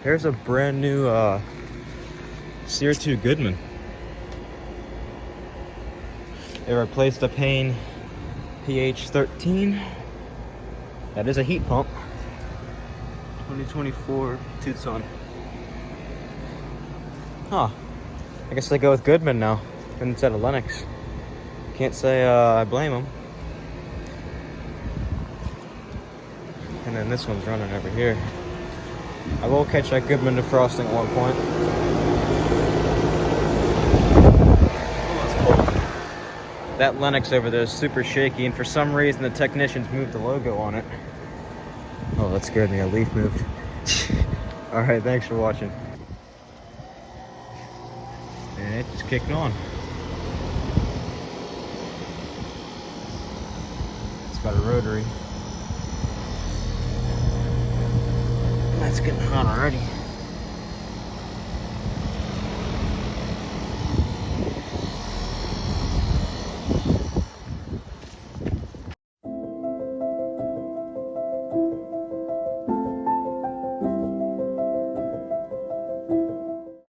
Here's a brand new Sear 2 Goodman. They replaced the Payne PH13. That is a heat pump. 2024 Tucson. Huh. I guess they go with Goodman now instead of Lennox. Can't say I blame them. And then this one's running over here. I will catch that Goodman defrosting at one point. That Lennox over there is super shaky, and for some reason the technicians moved the logo on it. Oh, that scared me. A leaf moved. Alright, thanks for watching. And it just kicked on. It's got a rotary. That's getting hot already.